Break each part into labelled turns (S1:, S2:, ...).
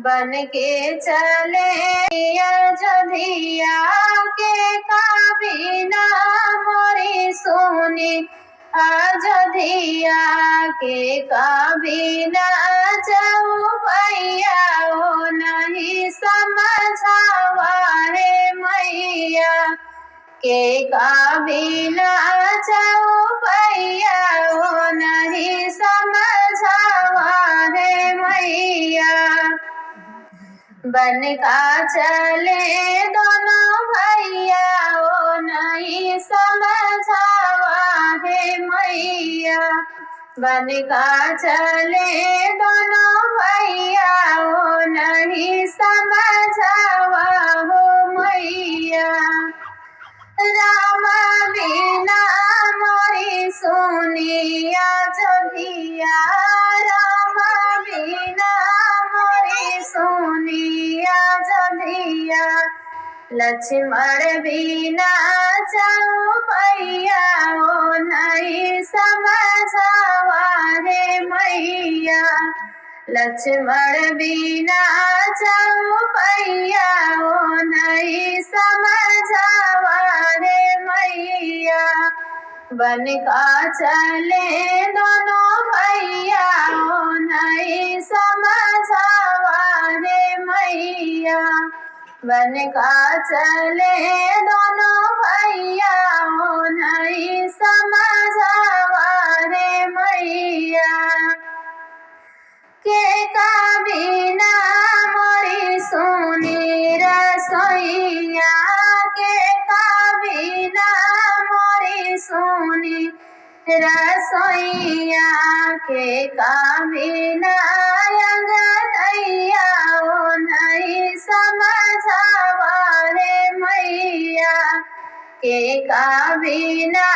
S1: बन के चले अयोध्या के काबिना मोरी सोनी अयोध्या के काबिना जाऊ भैया हो नहीं समझावा है मैया के काबिना जाऊ भैया हो नहीं समझावा है मैया। बन का चले दोनों भैया ओ नहीं समझावा है मैया। बन का चले दोनों भैया ओ नहीं समझावा हो मैया। रामा बिना मोरी सोनी अयोध्या रामा बिना मोरी सोनी अयोध्या लक्ष्मण बिना जाऊ भैया ओ नहीं समझावा है मैया। लक्ष्मण बिना जाऊ भैया ओ नहीं समझावा है मैया। बन का चले दोनों भैया ओ नहीं समझावा है मैया। बन का चले दोनों भैया ओ नहीं समझावा है मैया। के काबिना मोरी सोनी रसोईया के काबिना मोरी सोनी रसोईया के काबिना अंगनैया ओ नहीं समझावा है मैया। के काबिना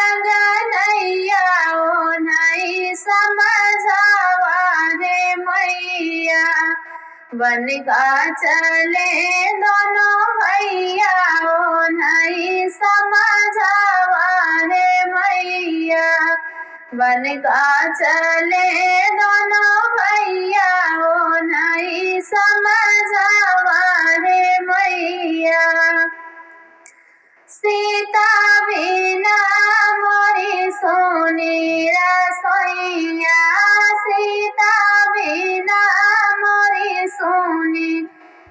S1: अंगनैया ओ नहीं समझावा है मैया। बन का चले दोनों भैया ओ नहीं समझावा है मैया। बन का चले दोनों भैया ओ नहीं समझावा है मैया। सीता बिना मोरी सोनी रसोईया सीता बिना मोरी सोनी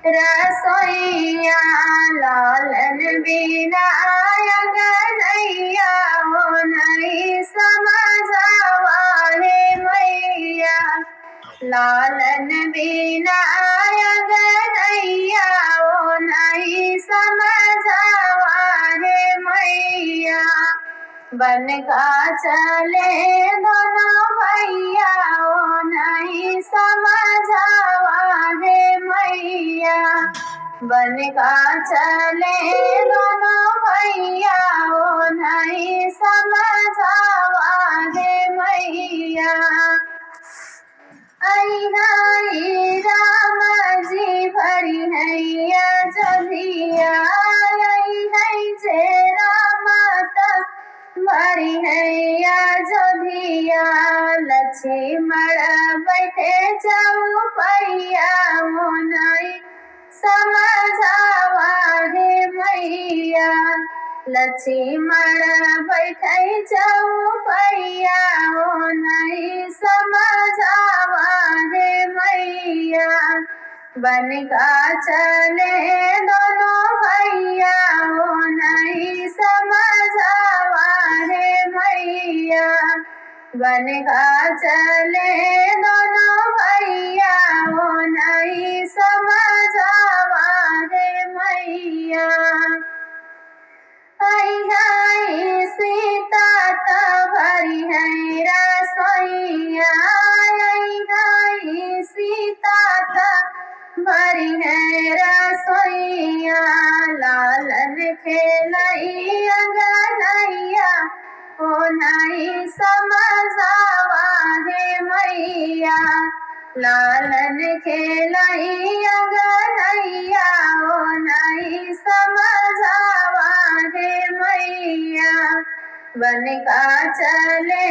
S1: रसोईया लालन बिना अंगनैया ओ नहीं समझावा है मैया। लालन बिना अंगनैया ओ नहीं समझावा है मैया। बन का चले दोनों भैया ओ नहीं समझावा है मैया। बन का चले दोनों भैया ओ नहीं समझावा है मैया। आई राम जी भरी हैया अयोध्या आई है जेरा माता भरी हैया अयोध्या लक्ष्मण बैठे जाऊ भैया ओ नहीं समझावा है मैया। लक्ष्मण बैठे जाऊ भैया ओ नहीं समझावा है मैया। बन का चले दोनों भैया ओ नहीं समझावा है मैया। बन का चले दोनों भैया ओ नहीं समझावा है मैया। आई सीता तो भरी है रसोईया आई सीता तो भरी है रसोईया लालन खेलई अंगनैया ओ नहीं समझावा है मैया। लालन खेलई अंगनैया ओ नहीं समझावा है मैया। बन का चले